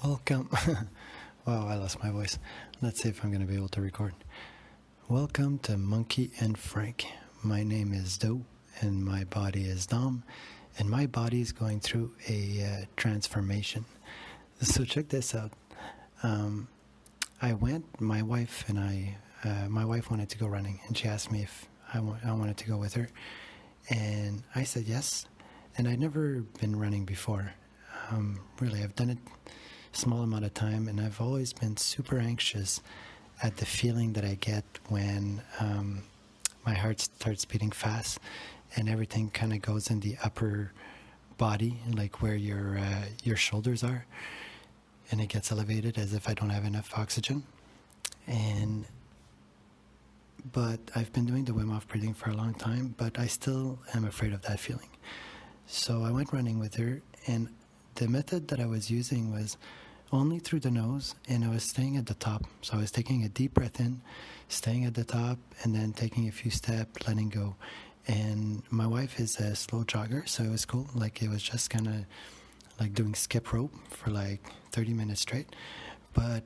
Welcome. Wow, I lost my voice. Let's see if I'm going to be able to record. Welcome to Monkey and Frank. My name is Do, and my body is Dom, and my body is going through a transformation. So check this out. My wife wanted to go running, and she asked me if I wanted to go with her, and I said yes. And I'd never been running before. Really, I've done it a small amount of time, and I've always been super anxious at the feeling that I get when my heart starts beating fast and everything kind of goes in the upper body, like where your shoulders are, and it gets elevated as if I don't have enough oxygen. But I've been doing the Wim Hof breathing for a long time, but I still am afraid of that feeling. So I went running with her, and the method that I was using was only through the nose, and I was staying at the top. So I was taking a deep breath in, staying at the top, and then taking a few steps, letting go. And my wife is a slow jogger, so it was cool. Like, it was just kind of like doing skip rope for like 30 minutes straight. But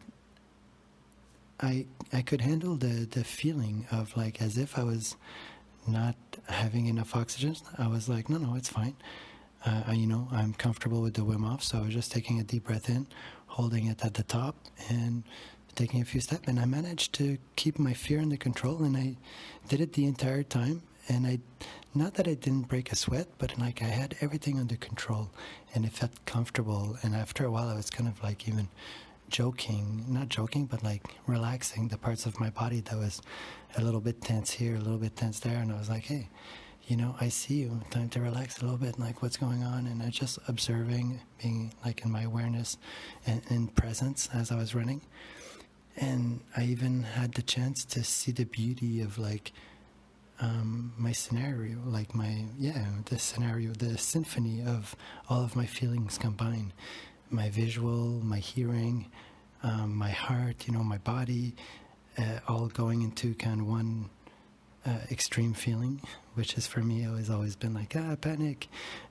I could handle the feeling of like as if I was not having enough oxygen. I was like, no, it's fine. I'm comfortable with the Wim Hof, so I was just taking a deep breath in, holding it at the top, and taking a few steps. And I managed to keep my fear under control, and I did it the entire time. And not that I didn't break a sweat, but like I had everything under control, and it felt comfortable. And after a while, I was kind of like even not joking, but like relaxing the parts of my body that was a little bit tense here, a little bit tense there. And I was like, hey, I see you, time to relax a little bit, like what's going on. And I just observing, being like in my awareness and in presence as I was running. And I even had the chance to see the beauty of like my scenario, like the symphony of all of my feelings combined. My visual, my hearing, my heart, my body, all going into kind of one extreme feeling, which is for me has always been like panic,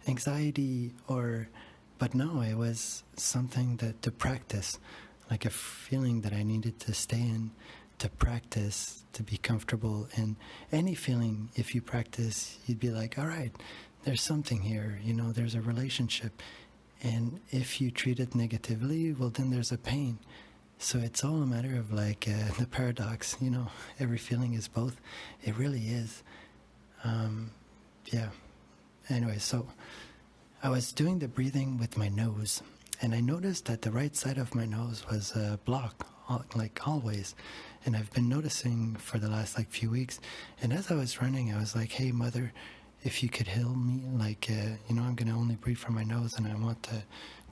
anxiety, but no, it was something that to practice, like a feeling that I needed to stay in, to practice, to be comfortable. And any feeling, if you practice, you'd be like, all right, there's something here, there's a relationship. And if you treat it negatively, well, then there's a pain. So it's all a matter of like the paradox, every feeling is both. It really is. Anyway, so I was doing the breathing with my nose, and I noticed that the right side of my nose was blocked, like always. And I've been noticing for the last like few weeks. And as I was running, I was like, hey, mother, if you could heal me, like, I'm going to only breathe from my nose, and I want to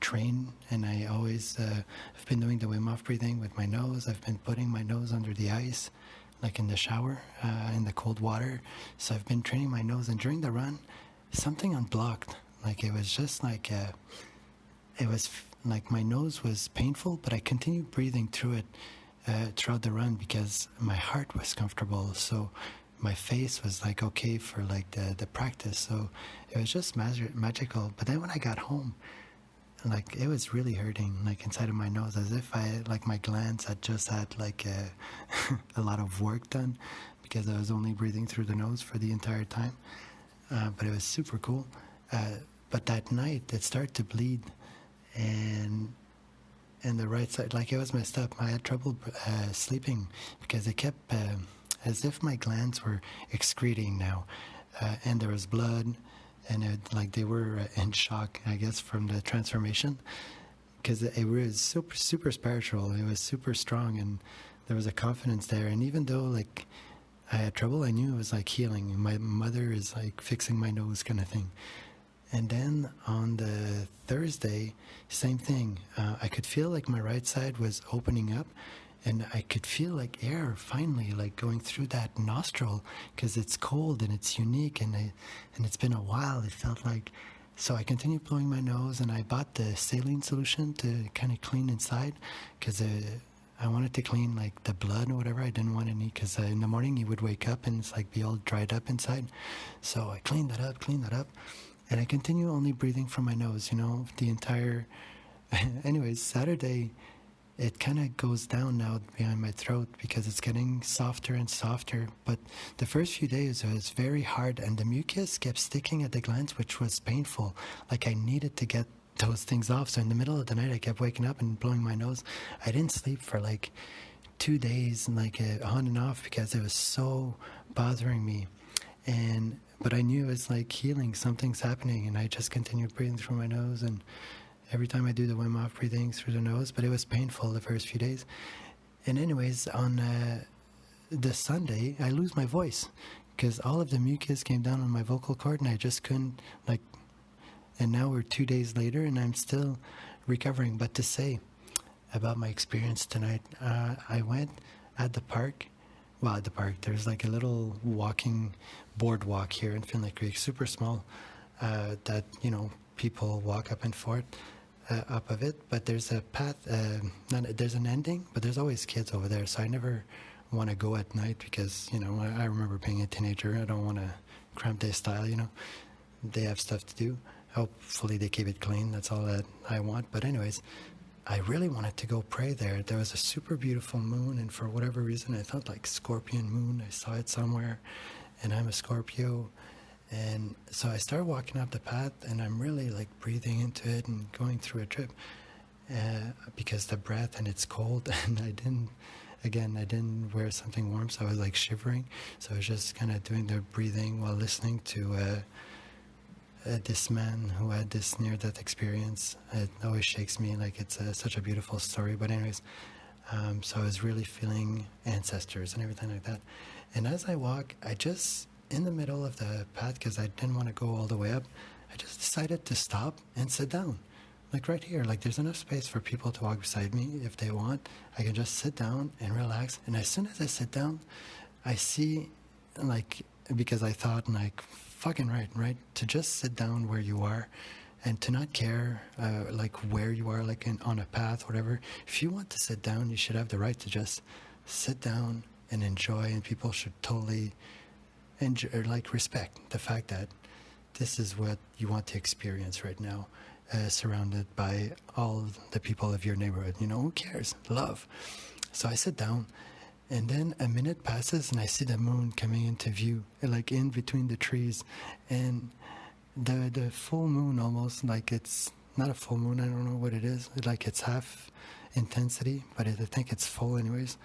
train. And I always, I've been doing the Wim Hof breathing with my nose. I've been putting my nose under the ice, like in the shower, in the cold water. So I've been training my nose, and during the run, something unblocked. Like, it was just like, like my nose was painful, but I continued breathing through it throughout the run because my heart was comfortable. So my face was like okay for like the practice. So it was just magical. But then when I got home, like it was really hurting, like inside of my nose, as if my glands had just had like a lot of work done because I was only breathing through the nose for the entire time. But it was super cool. But that night it started to bleed, and the right side, like it was messed up. I had trouble sleeping because it kept as if my glands were excreting now, and there was blood, and they were in shock, I guess, from the transformation, because it was super, super spiritual. It was super strong, and there was a confidence there. And even though like I had trouble, I knew it was like healing. My mother is like fixing my nose kind of thing. And then on the Thursday, same thing. I could feel like my right side was opening up, and I could feel like air finally like going through that nostril because it's cold and it's unique, and it's been a while. It felt like, so I continued blowing my nose, and I bought the saline solution to kind of clean inside because I wanted to clean like the blood or whatever. I didn't want any because in the morning you would wake up and it's like be all dried up inside. So I cleaned that up. And I continue only breathing from my nose, the entire Anyways, Saturday, it kind of goes down now behind my throat because it's getting softer and softer. But the first few days it was very hard, and the mucus kept sticking at the glands, which was painful. Like I needed to get those things off. So in the middle of the night, I kept waking up and blowing my nose. I didn't sleep for like 2 days, and like on and off, because it was so bothering me. But I knew it was like healing. Something's happening, and I just continued breathing through my nose, and every time I do the Wim Hof breathing through the nose, but it was painful the first few days. And anyways, on the Sunday, I lose my voice because all of the mucus came down on my vocal cord, and I just couldn't, like, and now we're 2 days later, and I'm still recovering. But to say about my experience tonight, I went at the park. Well, at the park, there's like a little walking boardwalk here in Finley Creek, super small, that, people walk up and forth up of it. But there's a path, there's an ending, but there's always kids over there. So I never want to go at night because, I remember being a teenager. I don't want to cramp their style, They have stuff to do. Hopefully they keep it clean. That's all that I want. But anyways, I really wanted to go pray there. There was a super beautiful moon, and for whatever reason, I felt like scorpion moon. I saw it somewhere, and I'm a Scorpio. And so I started walking up the path, and I'm really like breathing into it and going through a trip because the breath, and it's cold, and I didn't wear something warm, so I was like shivering. So I was just kind of doing the breathing while listening to this man who had this near-death experience. It always shakes me, like it's such a beautiful story. But anyways, so I was really feeling ancestors and everything like that. And as I walk, I just, in the middle of the path, because I didn't want to go all the way up, I just decided to stop and sit down. Like right here, like there's enough space for people to walk beside me if they want. I can just sit down and relax. And as soon as I sit down, I see, like, because I thought, like, fucking right, to just sit down where you are and to not care, like, where you are, like, on a path, whatever. If you want to sit down, you should have the right to just sit down and enjoy, and people should totally enjoy, or, like, respect the fact that this is what you want to experience right now, surrounded by all the people of your neighborhood. Who cares? Love. So I sit down. And then a minute passes, and I see the moon coming into view, like in between the trees. And the full moon, almost like it's not a full moon, I don't know what it is. Like it's half intensity, but I think it's full anyways.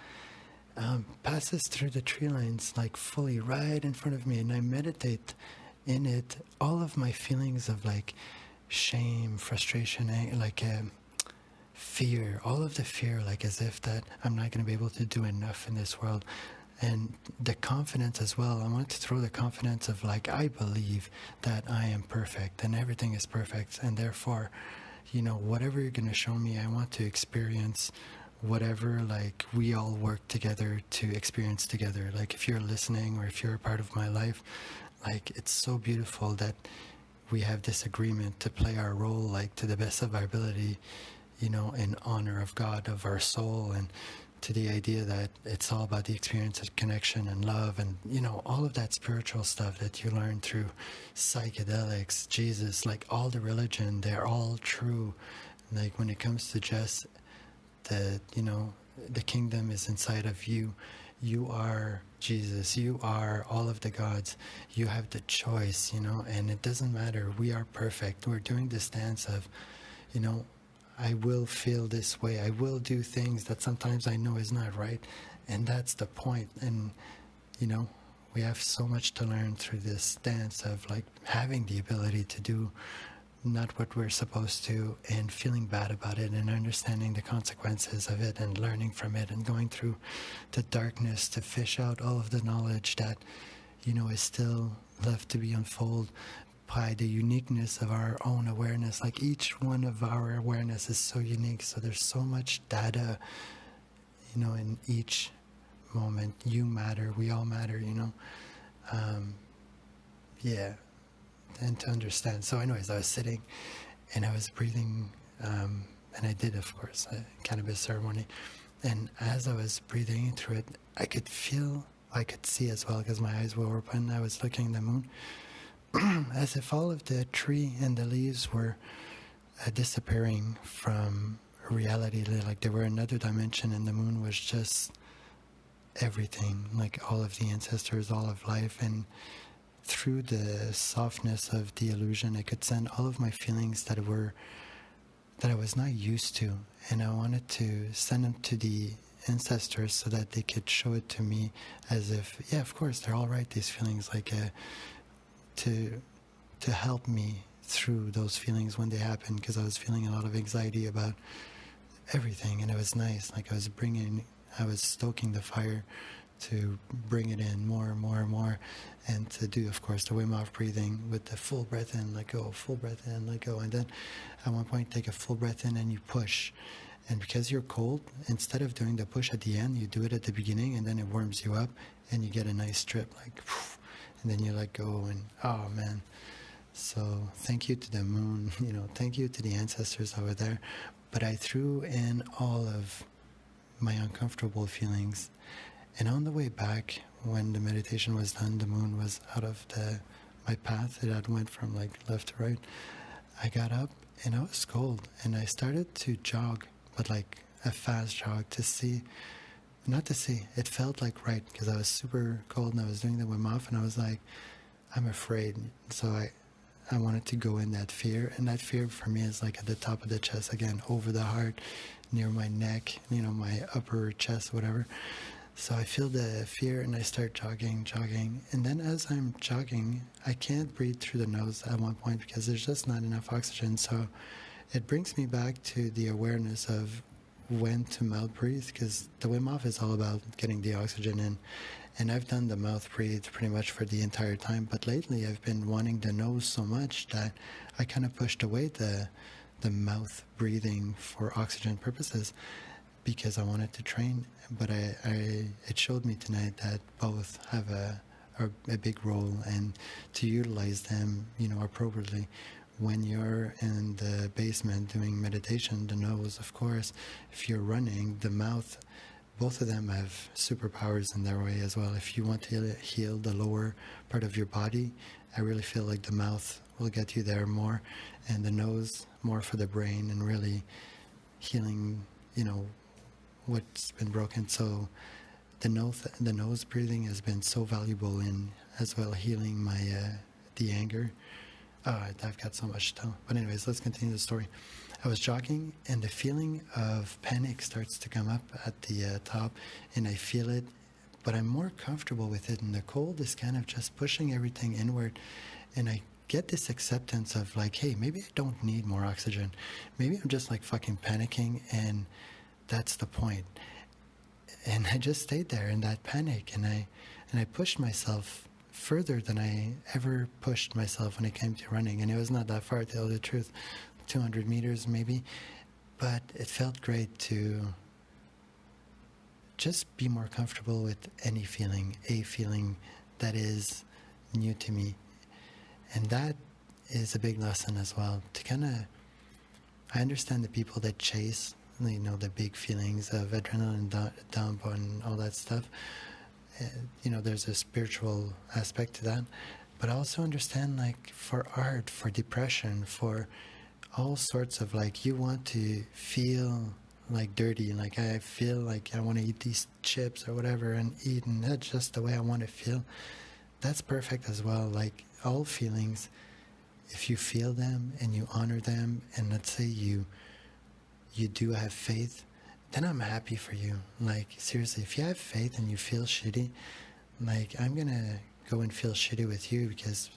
Passes through the tree lines, like fully right in front of me. And I meditate in it, all of my feelings of like shame, frustration, like fear, all of the fear, like as if that I'm not going to be able to do enough in this world. And the confidence as well. I want to throw the confidence of like, I believe that I am perfect and everything is perfect. And therefore, whatever you're going to show me, I want to experience whatever, like we all work together to experience together. Like if you're listening or if you're a part of my life, like it's so beautiful that we have this agreement to play our role, like to the best of our ability, in honor of God, of our soul, and to the idea that it's all about the experience of connection and love and, all of that spiritual stuff that you learn through psychedelics, Jesus, like all the religion, they're all true. Like when it comes to just the kingdom is inside of you. You are Jesus. You are all of the gods. You have the choice, and it doesn't matter. We are perfect. We're doing this dance of, I will feel this way. I will do things that sometimes I know is not right. And that's the point. And, we have so much to learn through this dance of like having the ability to do not what we're supposed to and feeling bad about it and understanding the consequences of it and learning from it and going through the darkness to fish out all of the knowledge that, is still left to be unfolded by the uniqueness of our own awareness. Like each one of our awareness is so unique. So there's so much data, in each moment. You matter. We all matter, yeah. And to understand. So anyways, I was sitting and I was breathing, and I did, of course, a cannabis ceremony. And as I was breathing through it, I could see as well, because my eyes were open. I was looking at the moon, as if all of the tree and the leaves were a disappearing from reality. Like they were another dimension, and the moon was just everything, like all of the ancestors, all of life. And through the softness of the illusion, I could send all of my feelings that I was not used to, and I wanted to send them to the ancestors so that they could show it to me as if, yeah, of course, they're all right, these feelings, like to help me through those feelings when they happened, because I was feeling a lot of anxiety about everything, and it was nice. Like I was stoking the fire to bring it in more and more and more, and to do, of course, the Wim Hof breathing with the full breath in, let go, full breath in, let go. And then at one point, take a full breath in and you push. And because you're cold, instead of doing the push at the end, you do it at the beginning, and then it warms you up, and you get a nice strip, like, and then you let go, and oh man. So thank you to the moon, thank you to the ancestors over there. But I threw in all of my uncomfortable feelings. And on the way back, when the meditation was done, the moon was out of my path. It had went from like left to right. I got up and I was cold, and I started to jog, but like a fast jog it felt like right, because I was super cold and I was doing the Wim Hof, and I was like, I'm afraid. So I wanted to go in that fear, and that fear for me is like at the top of the chest, again, over the heart, near my neck, my upper chest, whatever. So I feel the fear, and I start jogging. And then as I'm jogging, I can't breathe through the nose at one point because there's just not enough oxygen. So it brings me back to the awareness of when to mouth breathe, because the Wim Hof is all about getting the oxygen in. And I've done the mouth breathe pretty much for the entire time. But lately I've been wanting the nose so much that I kind of pushed away the mouth breathing for oxygen purposes, because I wanted to train. But it showed me tonight that both have a big role, and to utilize them, appropriately. When you're in the basement doing meditation, the nose, of course. If you're running, the mouth, both of them have superpowers in their way as well. If you want to heal the lower part of your body, I really feel like the mouth will get you there more, and the nose more for the brain and really healing, what's been broken. So the nose breathing has been so valuable in as well healing my the anger. I've got so much to tell. But anyways, let's continue the story. I was jogging, and the feeling of panic starts to come up at the top, and I feel it, but I'm more comfortable with it. And the cold is kind of just pushing everything inward, and I get this acceptance of like, hey, maybe I don't need more oxygen. Maybe I'm just like fucking panicking, and that's the point. And I just stayed there in that panic, and I pushed myself further than I ever pushed myself when it came to running. And it was not that far, to tell the truth, 200 meters maybe, but it felt great to just be more comfortable with any feeling, a feeling that is new to me. And that is a big lesson as well, to kind of, I understand the people that chase, the big feelings of adrenaline dump and all that stuff. There's a spiritual aspect to that, but I also understand, like, for art, for depression, for all sorts of, like, you want to feel like dirty, like I feel like I want to eat these chips or whatever and eat, and that's just the way I want to feel. That's perfect as well. Like, all feelings, if you feel them and you honor them, and let's say you do have faith, then I'm happy for you. Like, seriously, if you have faith and you feel shitty, like, I'm gonna go and feel shitty with you, because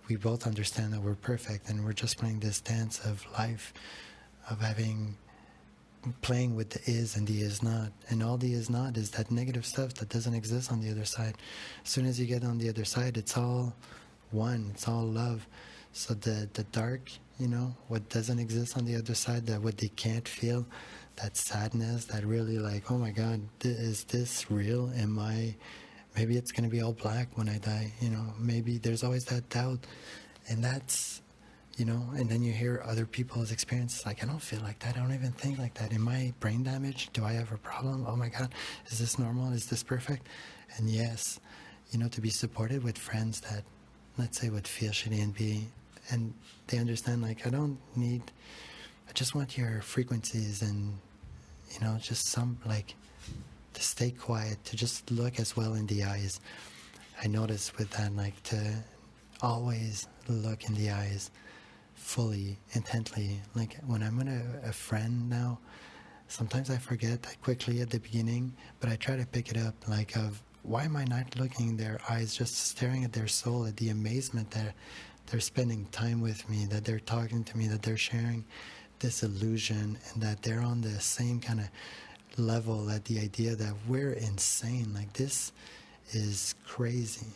we both understand that we're perfect, and we're just playing this dance of life, of playing with the is and the is not. And all the is not is that negative stuff that doesn't exist on the other side. As soon as you get on the other side, it's all one, it's all love. So the dark, what doesn't exist on the other side, that what they can't feel, that sadness, that really like, oh my God, is this real? Maybe it's going to be all black when I die, maybe there's always that doubt. And that's, and then you hear other people's experiences, like, I don't feel like that, I don't even think like that. Am I brain damaged? Do I have a problem? Oh my God, is this normal? Is this perfect? And yes, to be supported with friends that, let's say, would feel shitty and they understand, like, I don't need I just want your frequencies and, just some, like, to stay quiet, to just look as well in the eyes. I notice with that, like, to always look in the eyes fully, intently. Like, when I'm with a friend now, sometimes I forget that quickly at the beginning, but I try to pick it up, like, of why am I not looking in their eyes, just staring at their soul, at the amazement that they're spending time with me, that they're talking to me, that they're sharing this illusion, and that they're on the same kind of level, at the idea that we're insane. Like, this is crazy.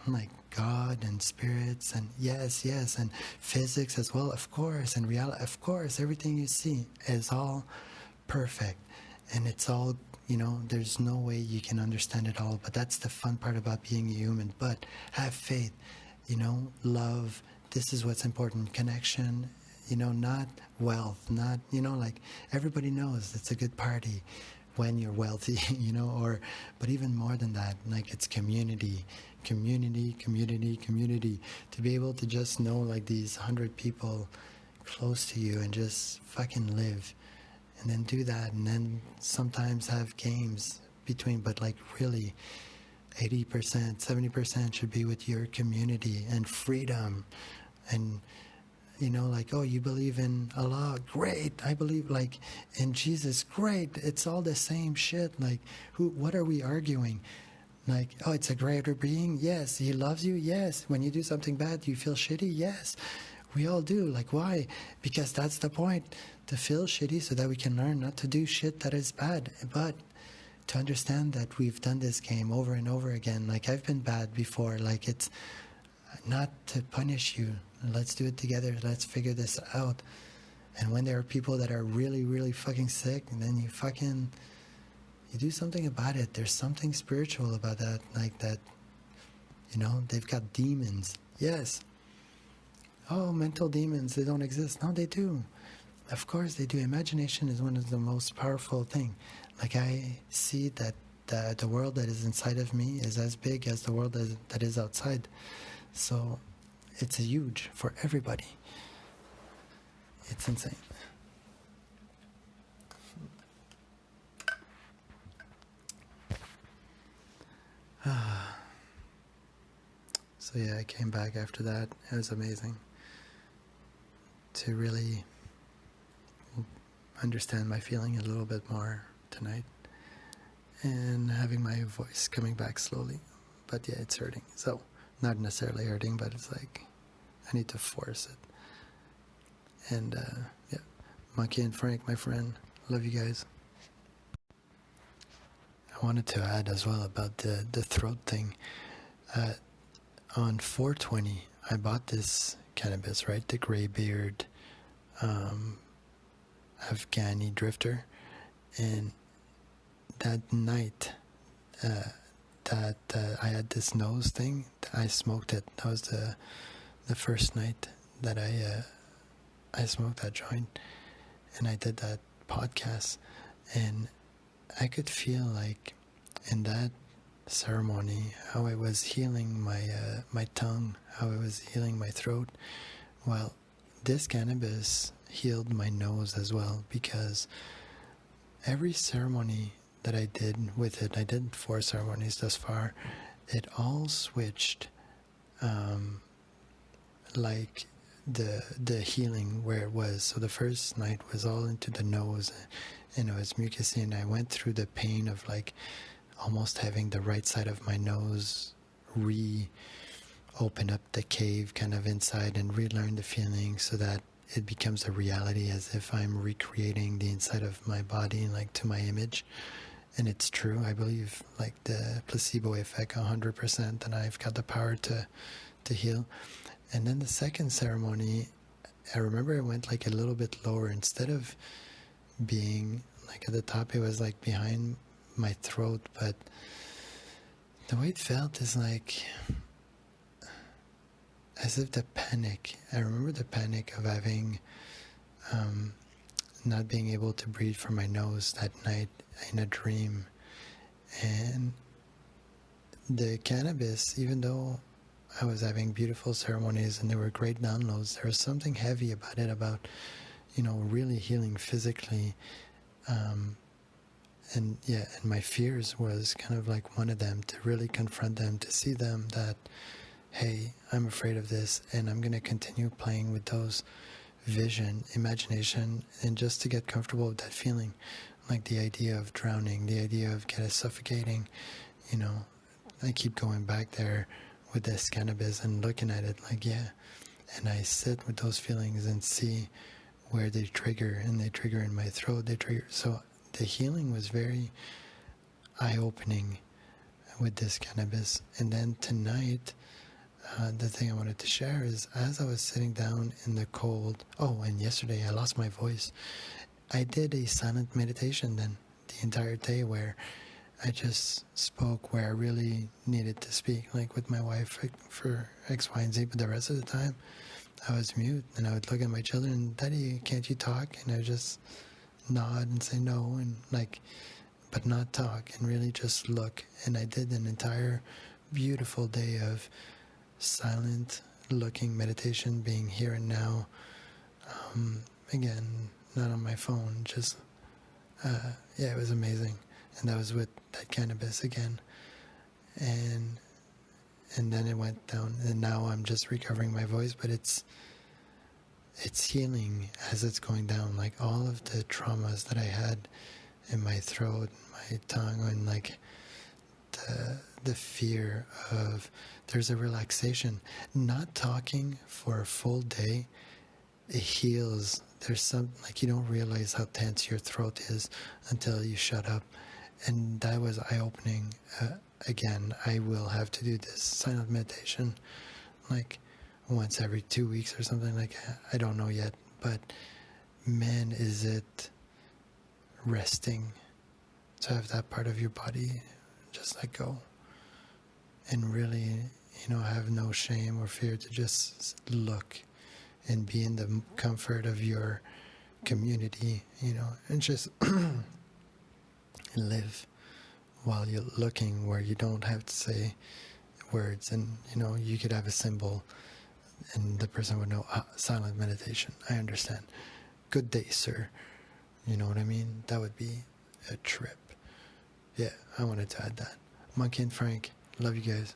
Like God and spirits and yes, and physics as well, of course, and reality, of course, everything you see is all perfect, and it's all, there's no way you can understand it all, but that's the fun part about being a human. But have faith, love, this is what's important, connection, not wealth, not, like everybody knows it's a good party when you're wealthy, but even more than that, like, it's community, to be able to just know, like, these 100 people close to you and just fucking live, and then do that, and then sometimes have games between, but like really 80%, 70% should be with your community and freedom. And like, oh, you believe in Allah, great. I believe, like, in Jesus, great. It's all the same shit. Like, what are we arguing? Like, oh, it's a greater being, yes. He loves you, yes. When you do something bad, you feel shitty, yes. We all do. Like, why? Because that's the point, to feel shitty so that we can learn not to do shit that is bad. But to understand that we've done this game over and over again. Like, I've been bad before. Like, it's not to punish you. Let's do it together. Let's figure this out. And when there are people that are really, really fucking sick, and then you do something about it. There's something spiritual about that. Like that, they've got demons. Yes. Oh, mental demons, they don't exist. No, they do. Of course they do. Imagination is one of the most powerful things. Like, I see that the world that is inside of me is as big as the world that is outside. So it's huge for everybody. It's insane. So yeah, I came back after that. It was amazing to really understand my feeling a little bit more tonight, and having my voice coming back slowly. But yeah, it's hurting. So, not necessarily hurting, but it's like I need to force it. And yeah, Monkey and Frank, my friend, love you guys. I wanted to add as well about the throat thing. On 420, I bought this cannabis, right? The Greybeard Afghani drifter. And that night that I had this nose thing, I smoked it. That was the first night that I smoked that joint, and I did that podcast, and I could feel, like, in that ceremony, how I was healing my tongue, how I was healing my throat. Well, this cannabis healed my nose as well, because every ceremony that I did with it, I did 4 ceremonies thus far, it all switched, like the healing where it was. So the first night was all into the nose, and it was mucusy, and I went through the pain of, like, almost having the right side of my nose open up the cave kind of inside and relearn the feeling, so that it becomes a reality, as if I'm recreating the inside of my body, like, to my image. And it's true. I believe, like, the placebo effect 100%, and I've got the power to heal. And then the second ceremony, I remember it went, like, a little bit lower. Instead of being, like, at the top, it was, like, behind my throat. But the way it felt is, like, as if the panic, I remember the panic of having, not being able to breathe from my nose that night in a dream. And the cannabis, even though I was having beautiful ceremonies and there were great downloads, there was something heavy about it, about, really healing physically. And my fears was kind of like one of them, to really confront them, to see them that, hey, I'm afraid of this, and I'm going to continue playing with those imagination, and just to get comfortable with that feeling, like the idea of drowning, the idea of kind of suffocating. I keep going back there with this cannabis and looking at it like, and I sit with those feelings and see where they trigger, and they trigger in my throat, they trigger. So the healing was very eye-opening with this cannabis. And then tonight, the thing I wanted to share is, as I was sitting down in the cold, and yesterday I lost my voice. I did a silent meditation then the entire day, where I just spoke where I really needed to speak, like with my wife for X, Y, and Z. But the rest of the time, I was mute, and I would look at my children, Daddy, can't you talk? And I would just nod and say no, and but not talk, and really just look. And I did an entire beautiful day of silent looking meditation, being here and now. Again, not on my phone, just it was amazing. And that was with that cannabis again, and then it went down, and now I'm just recovering my voice, but it's healing as it's going down. Like all of the traumas that I had in my throat, my tongue, and like the fear of, there's a relaxation. Not talking for a full day, it heals. There's some, like, you don't realize how tense your throat is until you shut up. And that was eye-opening. Again, I will have to do this silent meditation like once every 2 weeks or something like that. I don't know yet, but man, is it resting to have that part of your body just let go, and really, have no shame or fear to just look and be in the comfort of your community, and just live while you're looking, where you don't have to say words, and you could have a symbol and the person would know, silent meditation, I understand, good day, sir, you know what I mean? That would be a trip. I wanted to add that. Monkey and Frank, love you guys.